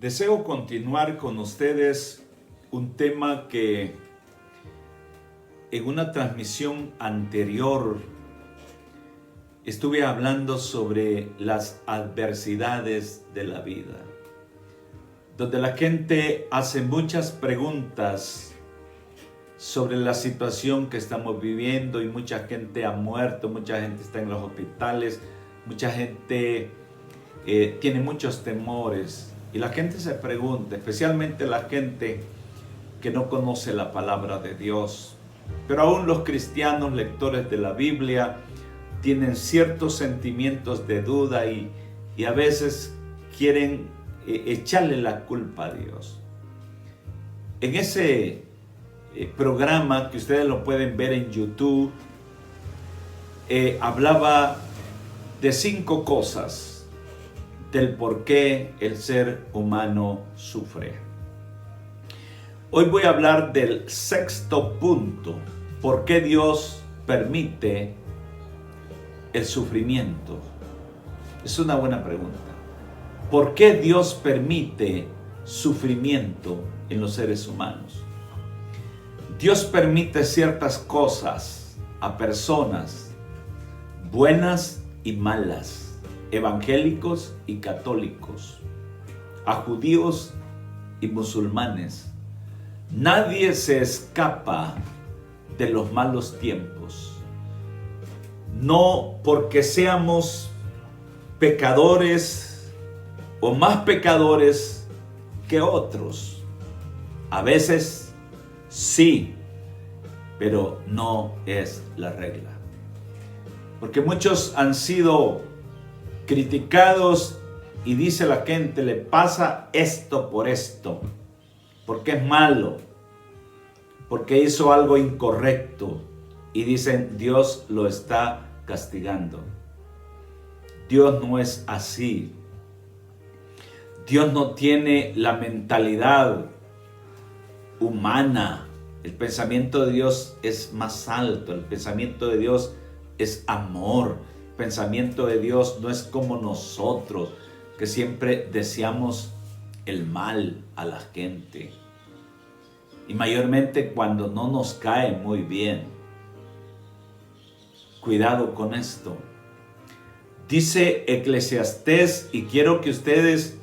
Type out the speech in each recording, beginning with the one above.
Deseo continuar con ustedes un tema que en una transmisión anterior estuve hablando sobre las adversidades de la vida, donde la gente hace muchas preguntas sobre la situación que estamos viviendo y mucha gente ha muerto, mucha gente está en los hospitales, mucha gente tiene muchos temores. Y la gente se pregunta, especialmente la gente que no conoce la palabra de Dios. Pero aún los cristianos lectores de la Biblia tienen ciertos sentimientos de duda y a veces quieren echarle la culpa a Dios. En ese programa que ustedes lo pueden ver en YouTube, hablaba de 5 cosas del por qué el ser humano sufre. Hoy voy a hablar del 6º punto, ¿por qué Dios permite el sufrimiento? Es una buena pregunta. ¿Por qué Dios permite sufrimiento en los seres humanos? Dios permite ciertas cosas a personas buenas y malas, evangélicos y católicos, a judíos y musulmanes. Nadie se escapa de los malos tiempos. No porque seamos pecadores o más pecadores que otros. A veces sí, pero no es la regla. Porque muchos han sido criticados y dice la gente, le pasa esto por esto, porque es malo, porque hizo algo incorrecto, y dicen Dios lo está castigando. Dios no es así. Dios no tiene la mentalidad humana. El pensamiento de Dios es más alto, el pensamiento de Dios es amor. El pensamiento de Dios no es como nosotros, que siempre deseamos el mal a la gente. Y mayormente cuando no nos cae muy bien. Cuidado con esto. Dice Eclesiastés, y quiero que ustedes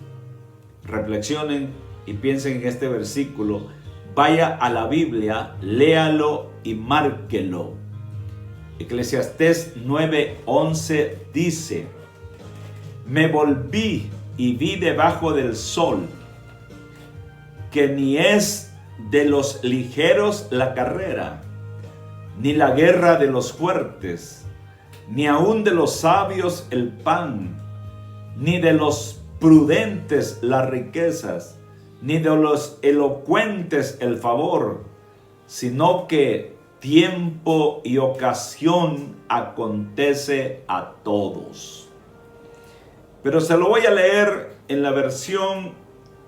reflexionen y piensen en este versículo. Vaya a la Biblia, léalo y márquelo. Eclesiastés 9:11 dice: me volví y vi debajo del sol que ni es de los ligeros la carrera, ni la guerra de los fuertes, ni aun de los sabios el pan, ni de los prudentes las riquezas, ni de los elocuentes el favor, sino que tiempo y ocasión acontece a todos. Pero se lo voy a leer en la versión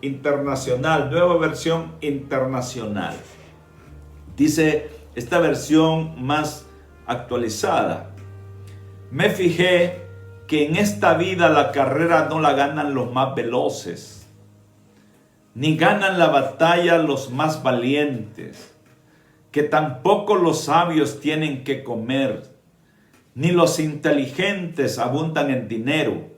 internacional, nueva versión internacional. Dice esta versión más actualizada: me fijé que en esta vida la carrera no la ganan los más veloces, ni ganan la batalla los más valientes, que tampoco los sabios tienen que comer, ni los inteligentes abundan en dinero,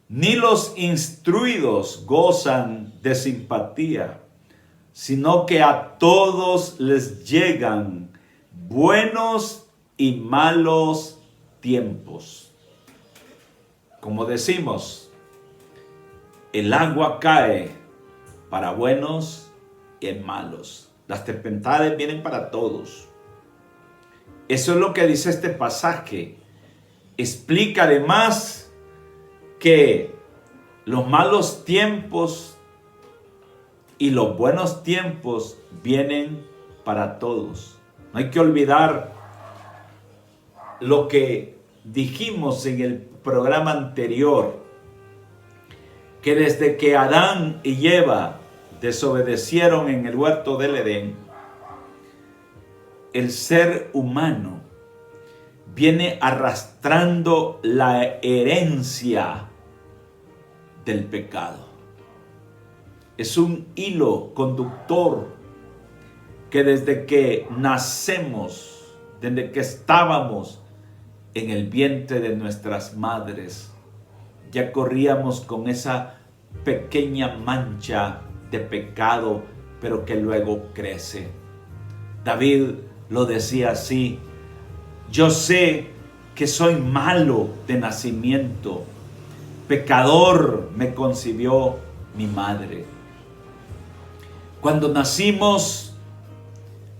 ni los instruidos gozan de simpatía, sino que a todos les llegan buenos y malos tiempos. Como decimos, el agua cae para buenos y malos. Las tempestades vienen para todos. Eso es lo que dice este pasaje. Explica además que los malos tiempos y los buenos tiempos vienen para todos. No hay que olvidar lo que dijimos en el programa anterior, que desde que Adán y Eva desobedecieron en el huerto del Edén, el ser humano viene arrastrando la herencia del pecado. Es un hilo conductor que desde que nacemos, desde que estábamos en el vientre de nuestras madres, ya corríamos con esa pequeña mancha de pecado, pero que luego crece. David lo decía así: yo sé que soy malo de nacimiento, pecador me concibió mi madre. Cuando nacimos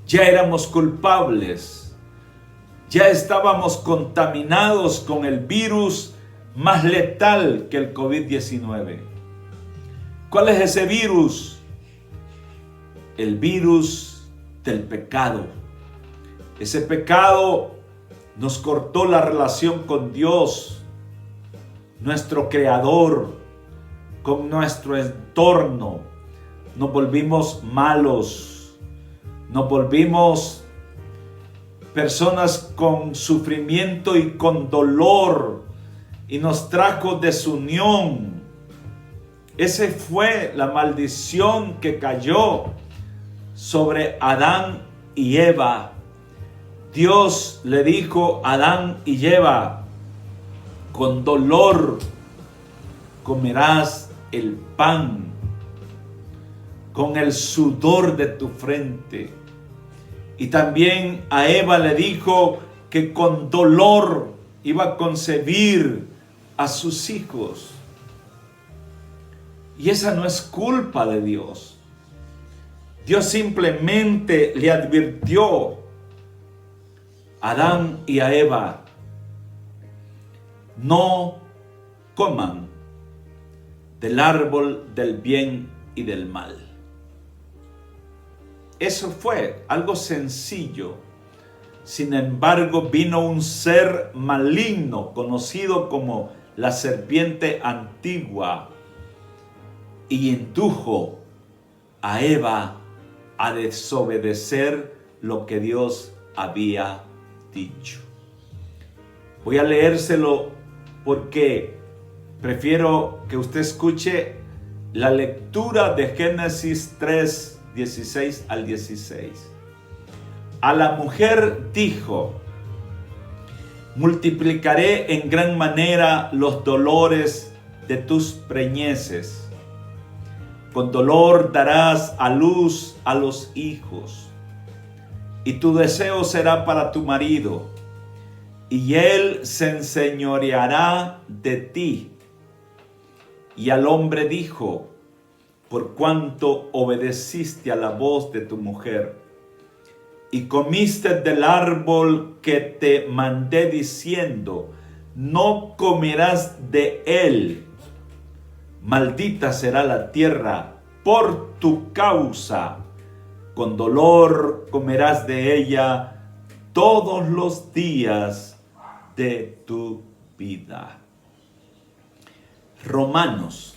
ya éramos culpables, ya estábamos contaminados con el virus más letal que el COVID-19. ¿Cuál es ese virus? El virus del pecado. Ese pecado nos cortó la relación con Dios, nuestro Creador, con nuestro entorno. Nos volvimos malos, nos volvimos personas con sufrimiento y con dolor, y nos trajo desunión. Esa fue la maldición que cayó sobre Adán y Eva. Dios le dijo a Adán y Eva: con dolor comerás el pan, con el sudor de tu frente. Y también a Eva le dijo que con dolor iba a concebir a sus hijos. Y esa no es culpa de Dios. Dios simplemente le advirtió a Adán y a Eva: no coman del árbol del bien y del mal. Eso fue algo sencillo. Sin embargo, vino un ser maligno conocido como la serpiente antigua y indujo a Eva a desobedecer lo que Dios había dicho. Voy a leérselo porque prefiero que usted escuche la lectura de Génesis 3, 16 al 16. A la mujer dijo: multiplicaré en gran manera los dolores de tus preñeces. Con dolor darás a luz a los hijos, y tu deseo será para tu marido, y él se enseñoreará de ti. Y al hombre dijo: por cuanto obedeciste a la voz de tu mujer, y comiste del árbol que te mandé diciendo: no comerás de él, maldita será la tierra por tu causa, con dolor comerás de ella todos los días de tu vida. Romanos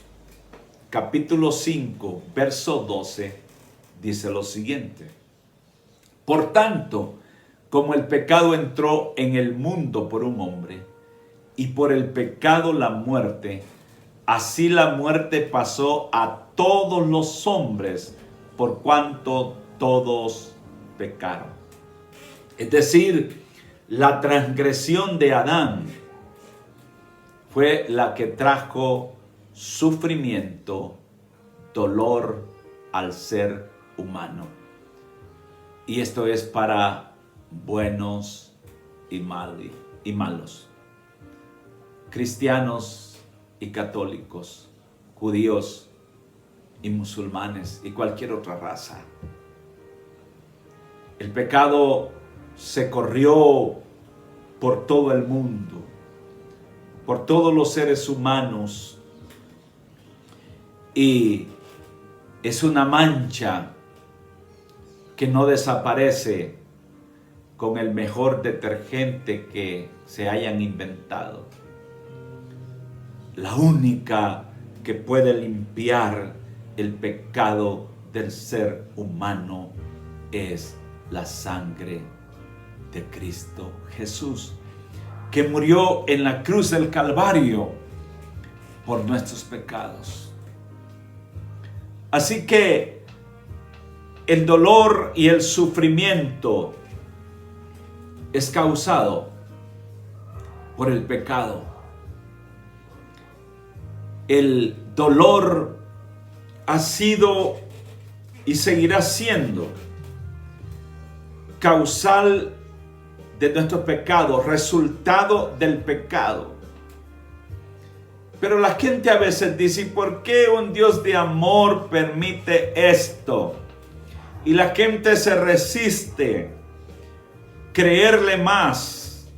capítulo 5, verso 12 dice lo siguiente: por tanto, como el pecado entró en el mundo por un hombre, y por el pecado la muerte, así la muerte pasó a todos los hombres, por cuanto todos pecaron. Es decir, la transgresión de Adán fue la que trajo sufrimiento, dolor al ser humano. Y esto es para buenos y malos, cristianos y católicos, judíos y musulmanes y cualquier otra raza. El pecado se corrió por todo el mundo, por todos los seres humanos, y es una mancha que no desaparece con el mejor detergente que se hayan inventado. La única que puede limpiar el pecado del ser humano es la sangre de Cristo Jesús, que murió en la cruz del Calvario por nuestros pecados. Así que el dolor y el sufrimiento es causado por el pecado. El dolor ha sido y seguirá siendo causal de nuestros pecados, resultado del pecado. Pero la gente a veces dice, ¿por qué un Dios de amor permite esto? Y la gente se resiste a creerle más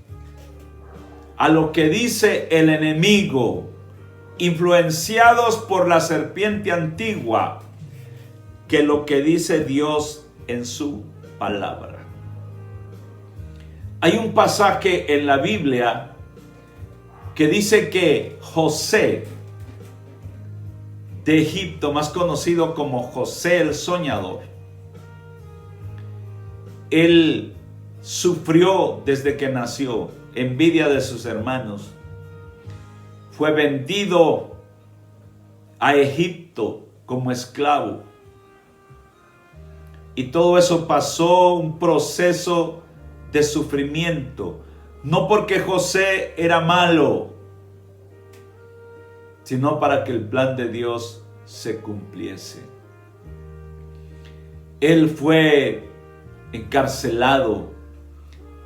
a lo que dice el enemigo, influenciados por la serpiente antigua, que lo que dice Dios en su palabra. Hay un pasaje en la Biblia que dice que José de Egipto, más conocido como José el Soñador, él sufrió desde que nació envidia de sus hermanos. Fue vendido a Egipto como esclavo. Y todo eso pasó un proceso de sufrimiento. No porque José era malo, sino para que el plan de Dios se cumpliese. Él fue encarcelado,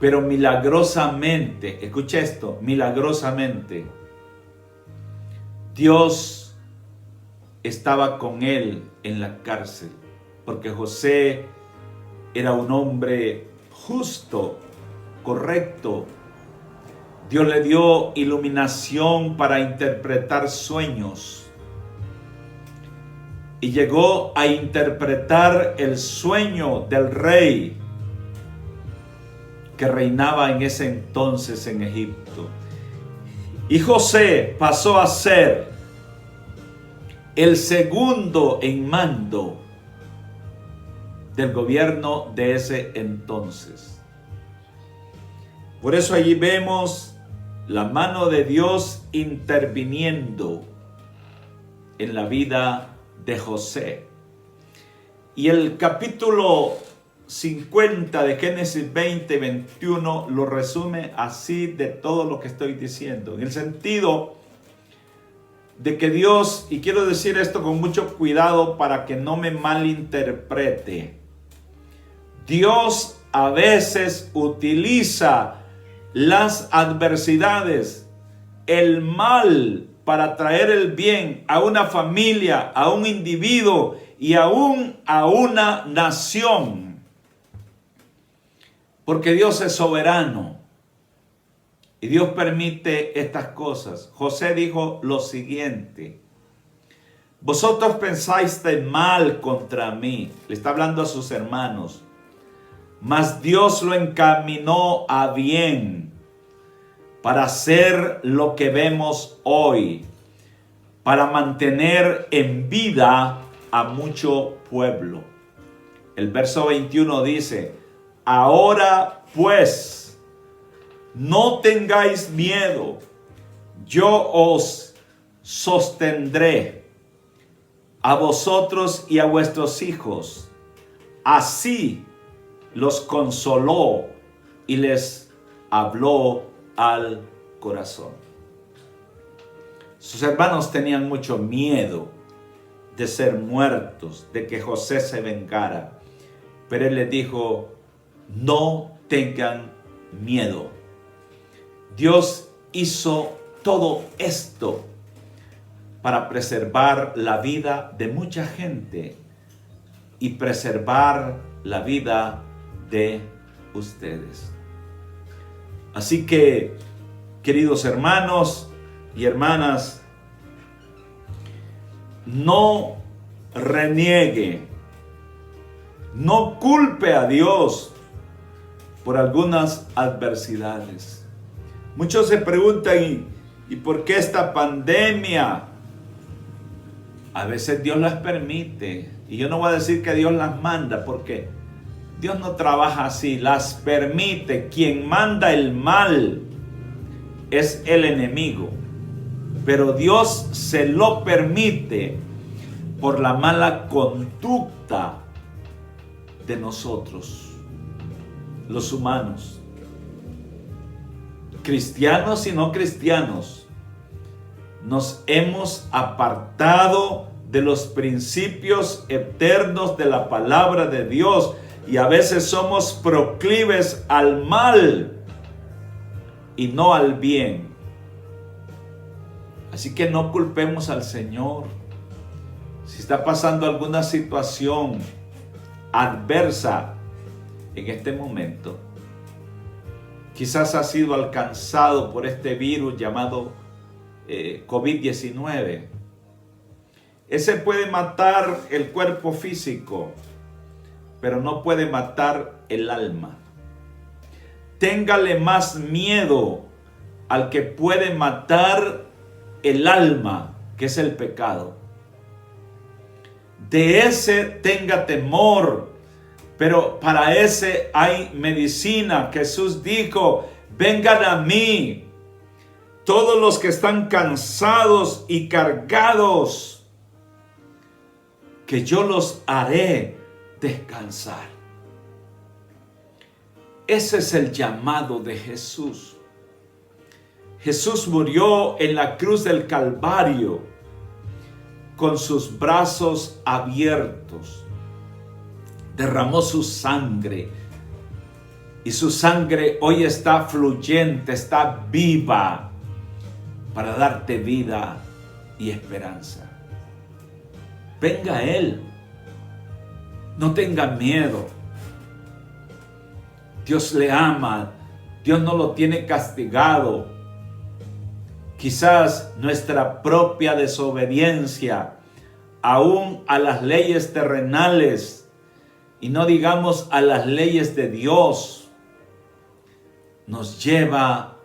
pero milagrosamente, escucha esto, milagrosamente, Dios estaba con él en la cárcel, porque José era un hombre justo, correcto. Dios le dio iluminación para interpretar sueños y llegó a interpretar el sueño del rey que reinaba en ese entonces en Egipto. Y José pasó a ser el segundo en mando del gobierno de ese entonces. Por eso allí vemos la mano de Dios interviniendo en la vida de José. Y el capítulo 50 de Génesis 20, 21 lo resume así de todo lo que estoy diciendo. En el sentido de que Dios, y quiero decir esto con mucho cuidado para que no me malinterprete, Dios a veces utiliza las adversidades, el mal, para traer el bien a una familia, a un individuo y aún a una nación. Porque Dios es soberano y Dios permite estas cosas. José dijo lo siguiente: vosotros pensáis de mal contra mí, le está hablando a sus hermanos, mas Dios lo encaminó a bien para hacer lo que vemos hoy, para mantener en vida a mucho pueblo. El verso 21 dice: ahora pues, no tengáis miedo, yo os sostendré a vosotros y a vuestros hijos. Así los consoló y les habló al corazón. Sus hermanos tenían mucho miedo de ser muertos, de que José se vengara. Pero él les dijo: no tengan miedo. Dios hizo todo esto para preservar la vida de mucha gente y preservar la vida de ustedes. Así que, queridos hermanos y hermanas, no reniegue, no culpe a Dios por algunas adversidades. Muchos se preguntan, ¿y por qué esta pandemia? A veces Dios las permite, y yo no voy a decir que Dios las manda, porque Dios no trabaja así, las permite. Quien manda el mal es el enemigo, pero Dios se lo permite por la mala conducta de nosotros, los humanos, cristianos y no cristianos. Nos hemos apartado de los principios eternos de la palabra de Dios y a veces somos proclives al mal y no al bien. Así que no culpemos al Señor. Si está pasando alguna situación adversa en este momento, quizás ha sido alcanzado por este virus llamado COVID-19. Ese puede matar el cuerpo físico, pero no puede matar el alma. Téngale más miedo al que puede matar el alma, que es el pecado. De ese tenga temor, pero para ese hay medicina. Jesús dijo: vengan a mí todos los que están cansados y cargados, que yo los haré descansar. Ese es el llamado de Jesús. Jesús murió en la cruz del Calvario con sus brazos abiertos. Derramó su sangre y su sangre hoy está fluyente, está viva para darte vida y esperanza. Venga a Él, no tenga miedo. Dios le ama, Dios no lo tiene castigado. Quizás nuestra propia desobediencia, aún a las leyes terrenales, y no digamos a las leyes de Dios, nos lleva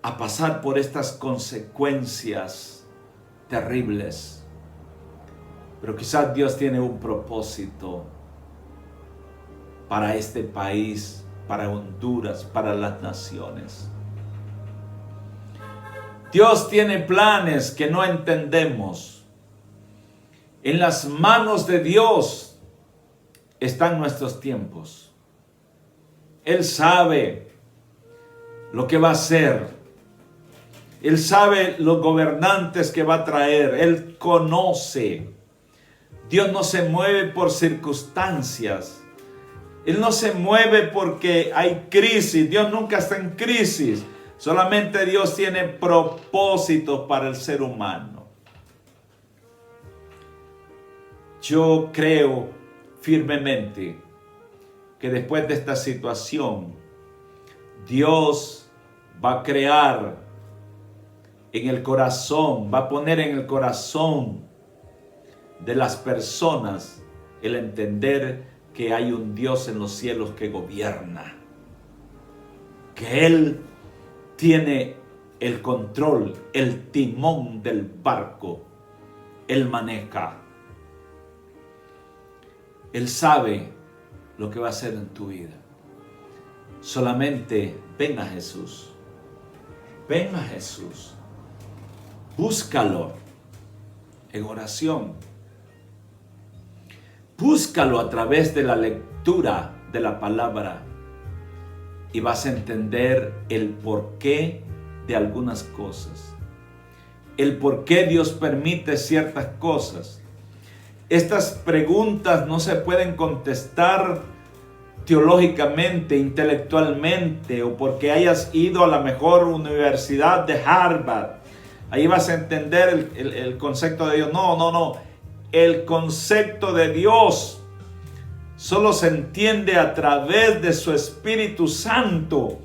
a pasar por estas consecuencias terribles. Pero quizás Dios tiene un propósito para este país, para Honduras, para las naciones. Dios tiene planes que no entendemos. En las manos de Dios están nuestros tiempos. Él sabe lo que va a hacer. Él sabe los gobernantes que va a traer. Él conoce. Dios no se mueve por circunstancias. Él no se mueve porque hay crisis. Dios nunca está en crisis. Solamente Dios tiene propósitos para el ser humano. Yo creo firmemente que después de esta situación, Dios va a crear en el corazón, va a poner en el corazón de las personas el entender que hay un Dios en los cielos que gobierna, que Él tiene el control, el timón del barco. Él maneja. Él sabe lo que va a hacer en tu vida. Solamente ven a Jesús. Ven a Jesús. Búscalo en oración. Búscalo a través de la lectura de la palabra. Y vas a entender el porqué de algunas cosas. El por qué Dios permite ciertas cosas. Estas preguntas no se pueden contestar teológicamente, intelectualmente, o porque hayas ido a la mejor universidad de Harvard. Ahí vas a entender el concepto de Dios. No. El concepto de Dios solo se entiende a través de su Espíritu Santo,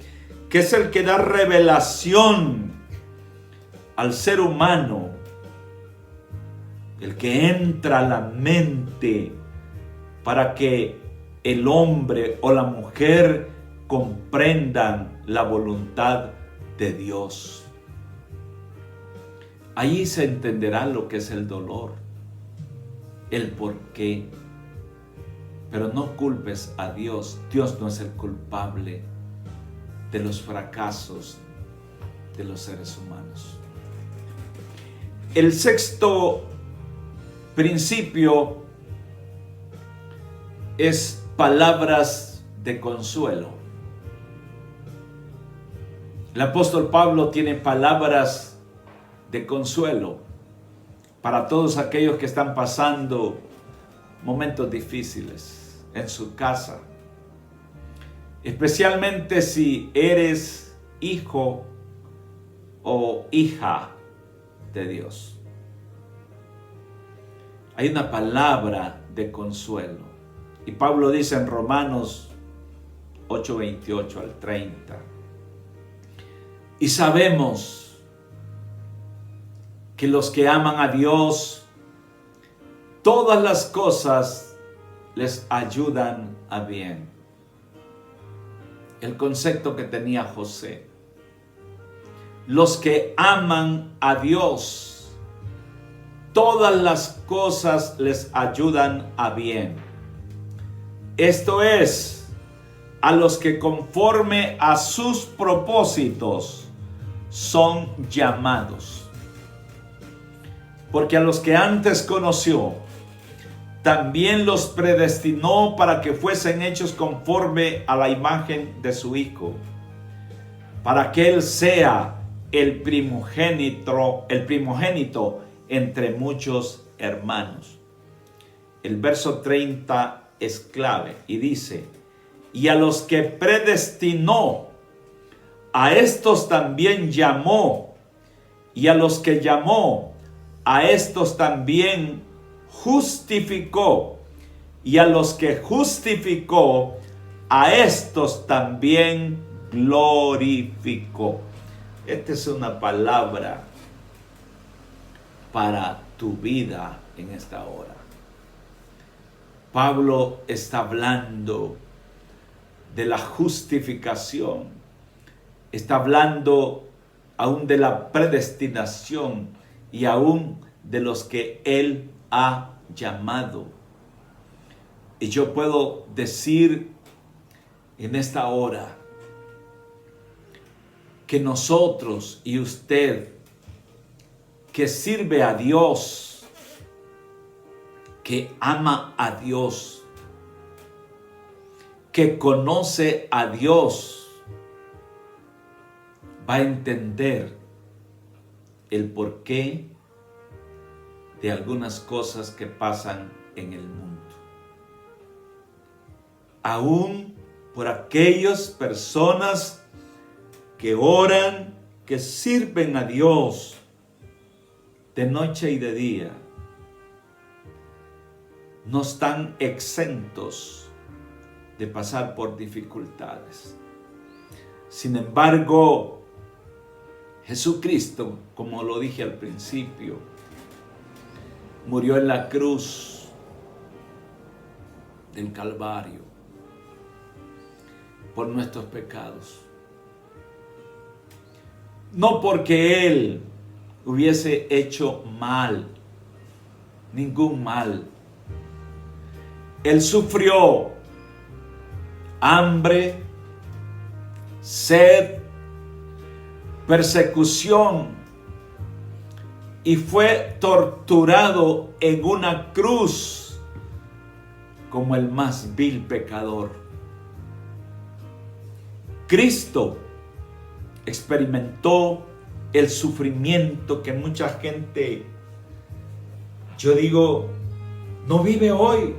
que es el que da revelación al ser humano, el que entra a la mente para que el hombre o la mujer comprendan la voluntad de Dios. Ahí se entenderá lo que es el dolor, el porqué. Pero no culpes a Dios. Dios no es el culpable de los fracasos de los seres humanos. El sexto principio es palabras de consuelo. El apóstol Pablo tiene palabras de consuelo para todos aquellos que están pasando momentos difíciles en su casa, especialmente si eres hijo o hija de Dios. Hay una palabra de consuelo. Y Pablo dice en Romanos 8:28 al 30. Y sabemos que los que aman a Dios, todas las cosas les ayudan a bien. El concepto que tenía José. Los que aman a Dios, todas las cosas les ayudan a bien. Esto es, a los que conforme a sus propósitos son llamados. Porque a los que antes conoció, también los predestinó para que fuesen hechos conforme a la imagen de su Hijo, para que Él sea el primogénito entre muchos hermanos. El verso 30 es clave y dice: y a los que predestinó, a estos también llamó, y a los que llamó, a estos también justificó, y a los que justificó, a estos también glorificó. Esta es una palabra para tu vida en esta hora. Pablo está hablando de la justificación, está hablando aún de la predestinación y aún de los que Él ha llamado. Y yo puedo decir en esta hora que nosotros y usted que sirve a Dios, que ama a Dios, que conoce a Dios, va a entender el porqué de algunas cosas que pasan en el mundo. Aún por aquellas personas que oran, que sirven a Dios de noche y de día, no están exentos de pasar por dificultades. Sin embargo, Jesucristo, como lo dije al principio, murió en la cruz del Calvario por nuestros pecados. No porque Él hubiese hecho mal, ningún mal. Él sufrió hambre, sed, persecución y fue torturado en una cruz como el más vil pecador. Cristo experimentó el sufrimiento que mucha gente, yo digo, no vive hoy.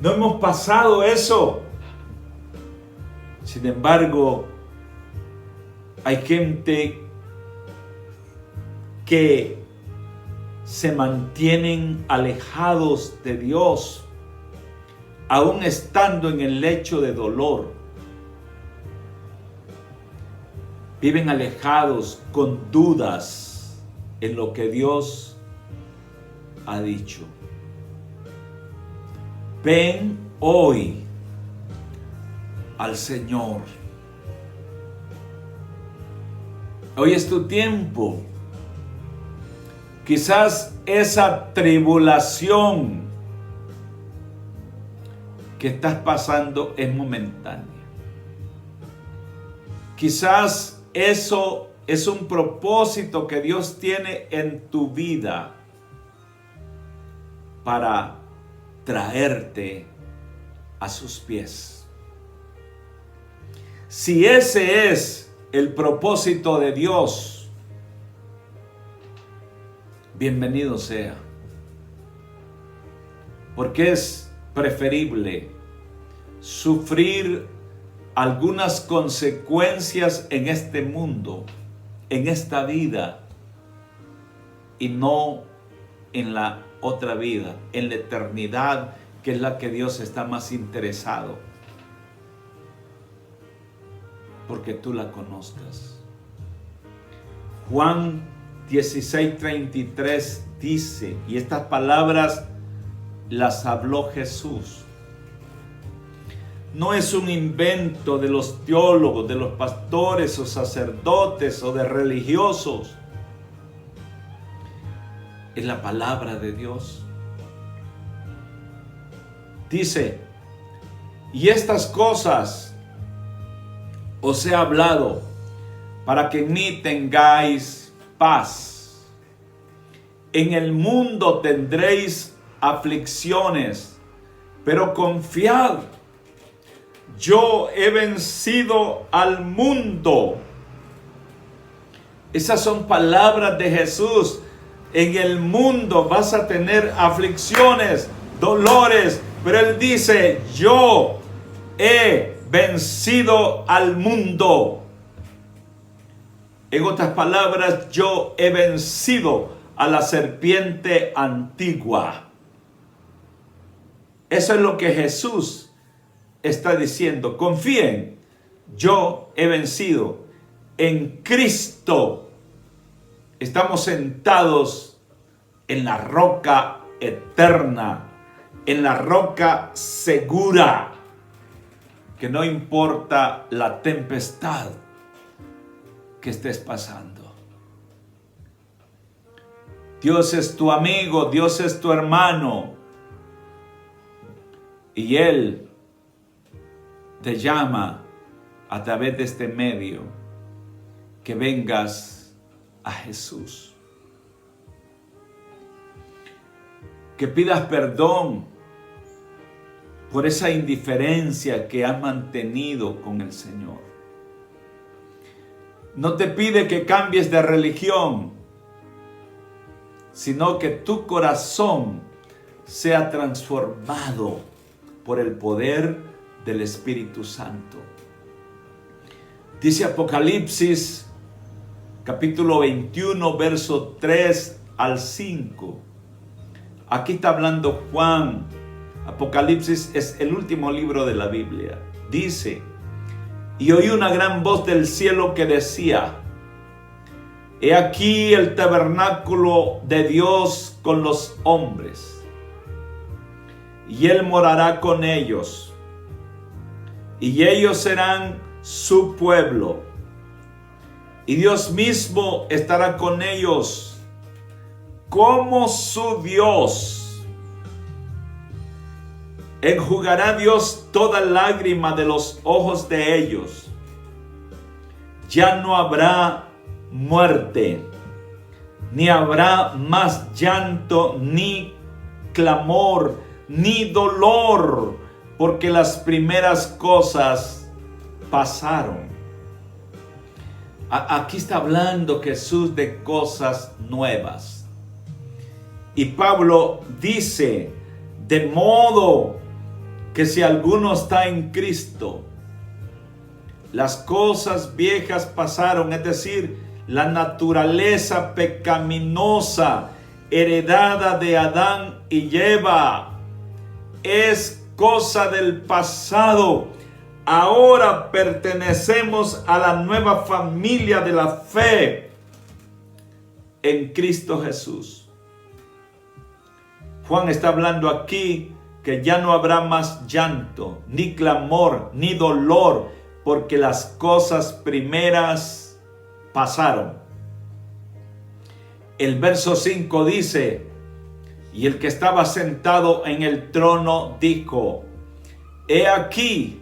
No hemos pasado eso. Sin embargo, hay gente que se mantienen alejados de Dios, aún estando en el lecho de dolor. Viven alejados con dudas en lo que Dios ha dicho. Ven hoy al Señor. Hoy es tu tiempo. Quizás esa tribulación que estás pasando es momentánea. Quizás eso es un propósito que Dios tiene en tu vida para traerte a sus pies. Si ese es el propósito de Dios, bienvenido sea. Porque es preferible sufrir algunas consecuencias en este mundo, en esta vida, y no en la otra vida, en la eternidad, que es la que Dios está más interesado, porque tú la conozcas. Juan 16:33 dice, y estas palabras las habló Jesús. No es un invento de los teólogos, de los pastores o sacerdotes o de religiosos. Es la palabra de Dios. Dice, y estas cosas os he hablado para que en mí tengáis paz. En el mundo tendréis aflicciones, pero confiad, yo he vencido al mundo. Esas son palabras de Jesús. En el mundo vas a tener aflicciones, dolores, pero Él dice, yo he vencido al mundo. En otras palabras, yo he vencido a la serpiente antigua. Eso es lo que Jesús está diciendo. Confíen, yo he vencido. En Cristo estamos sentados en la roca eterna, en la roca segura, que no importa la tempestad que estés pasando. Dios es tu amigo, Dios es tu hermano, y Él te llama a través de este medio que vengas a Jesús, que pidas perdón por esa indiferencia que has mantenido con el Señor. No te pide que cambies de religión, sino que tu corazón sea transformado por el poder del Espíritu Santo. Dice Apocalipsis capítulo 21, verso 3 al 5. Aquí está hablando Juan. Apocalipsis es el último libro de la Biblia. Dice, y oí una gran voz del cielo que decía, he aquí el tabernáculo de Dios con los hombres, y Él morará con ellos, y ellos serán su pueblo, y Dios mismo estará con ellos como su Dios. Enjugará Dios toda lágrima de los ojos de ellos. Ya no habrá muerte, ni habrá más llanto, ni clamor, ni dolor, porque las primeras cosas pasaron. Aquí está hablando Jesús de cosas nuevas. Y Pablo dice, de modo que si alguno está en Cristo, las cosas viejas pasaron, es decir, la naturaleza pecaminosa heredada de Adán y Eva es cosa del pasado. Ahora pertenecemos a la nueva familia de la fe en Cristo Jesús. Juan está hablando aquí que ya no habrá más llanto, ni clamor, ni dolor, porque las cosas primeras pasaron. El verso 5 dice, y el que estaba sentado en el trono dijo, he aquí,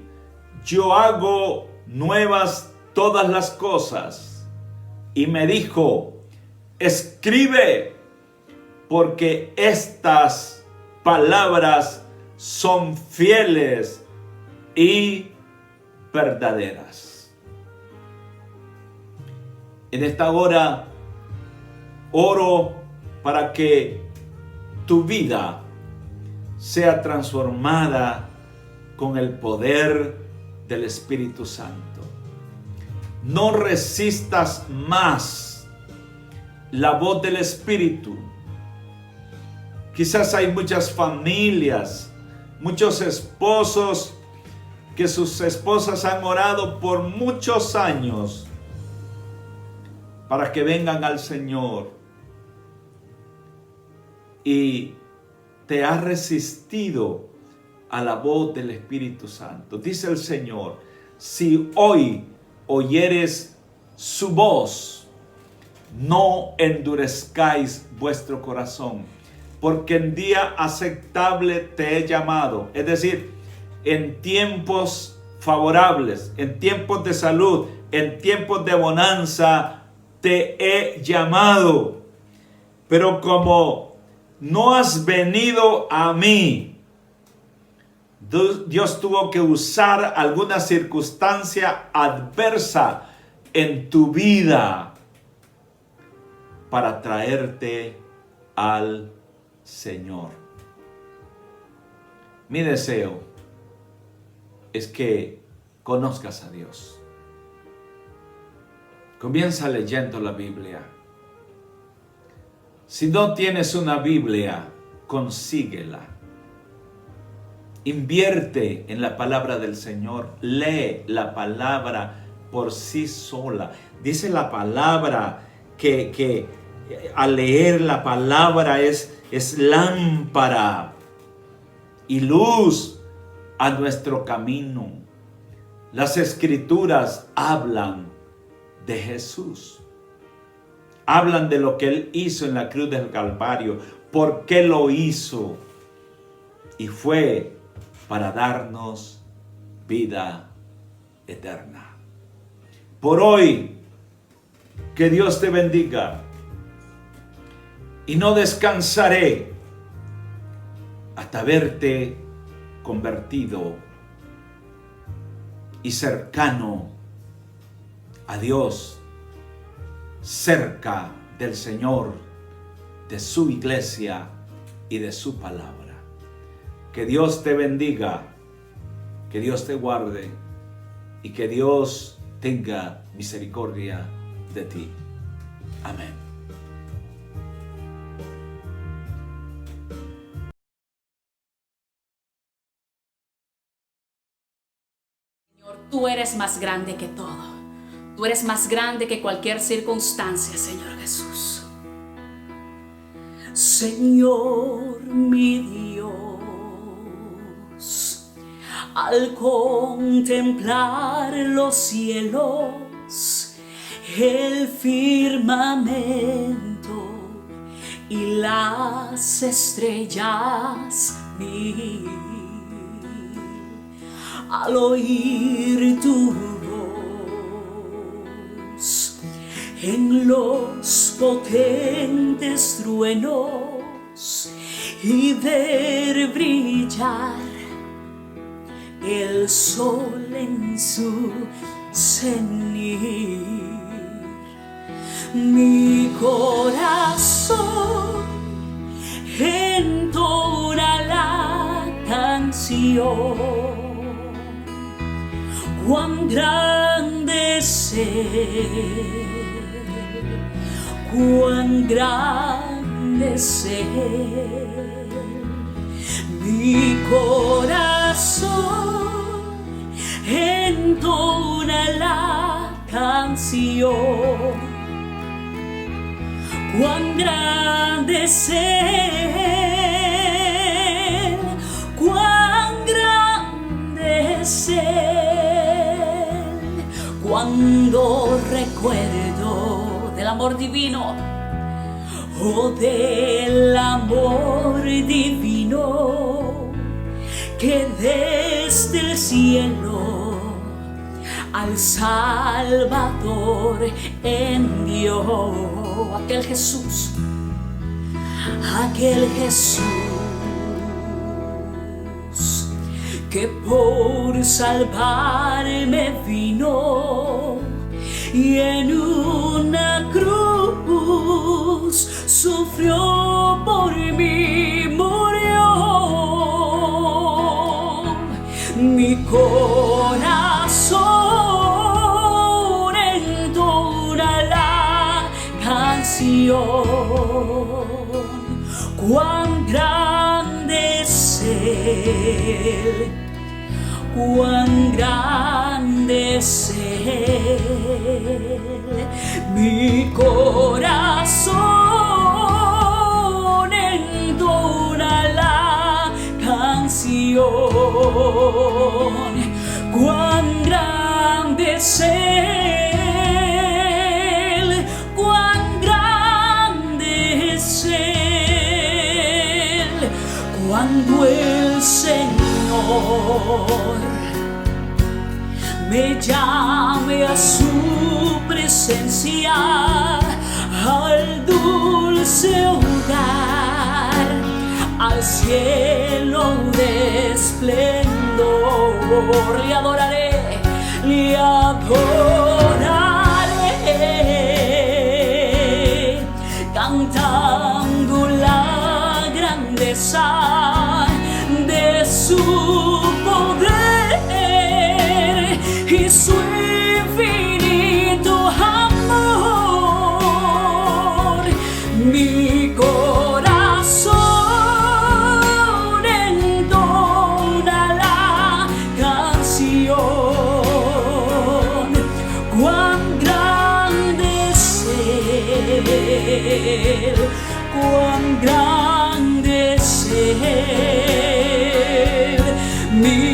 yo hago nuevas todas las cosas. Y me dijo, escribe, porque estas palabras son fieles y verdaderas. En esta hora oro para que tu vida sea transformada con el poder del Espíritu Santo. No resistas más la voz del Espíritu. Quizás hay muchas familias, muchos esposos que sus esposas han orado por muchos años para que vengan al Señor, y te has resistido a la voz del Espíritu Santo. Dice el Señor, si hoy oyeres su voz, no endurezcáis vuestro corazón, porque en día aceptable te he llamado. Es decir, en tiempos favorables, en tiempos de salud, en tiempos de bonanza, te he llamado. Pero como no has venido a mí, Dios tuvo que usar alguna circunstancia adversa en tu vida para traerte al Señor. Mi deseo es que conozcas a Dios. Comienza leyendo la Biblia. Si no tienes una Biblia, consíguela. Invierte en la palabra del Señor. Lee la palabra por sí sola. Dice la palabra que al leer la palabra es lámpara y luz a nuestro camino. Las Escrituras hablan de Jesús. Hablan de lo que Él hizo en la cruz del Calvario. ¿Por qué lo hizo? Y fue para darnos vida eterna. Por hoy, que Dios te bendiga. Y no descansaré hasta verte convertido y cercano a Dios, cerca del Señor, de su iglesia y de su palabra. Que Dios te bendiga, que Dios te guarde y que Dios tenga misericordia de ti. Amén. Señor, tú eres más grande que todo. Tú eres más grande que cualquier circunstancia, Señor Jesús. Señor, mi Dios, al contemplar los cielos, el firmamento y las estrellas mil, al oír tu voz en los potentes truenos y ver brillar el sol en su cenit, mi corazón entona la canción. Cuán grande es Él, cuán grande es Él. Mi corazón entona la canción. Cuán grande es Él, cuán grande es Él. Cuando recuerdo del amor divino, oh del amor divino que desde el cielo al Salvador envió. Aquel Jesús que por salvarme vino y en una cruz sufrió por mí, murió. Mi corazón entona la canción. Cuán grande es Él, cuán grande es Él. Mi corazón entona la canción. Cuán grande es Él, cuán grande es Él. Cuando el Señor me llame a su presencia, al dulce hogar, al cielo de esplendor, le adoraré, le adoraré, cantando la grandeza de su poder y su infinito amor. Mi corazón entona la canción. Cuán grande es Él, cuán grande es Él. Mi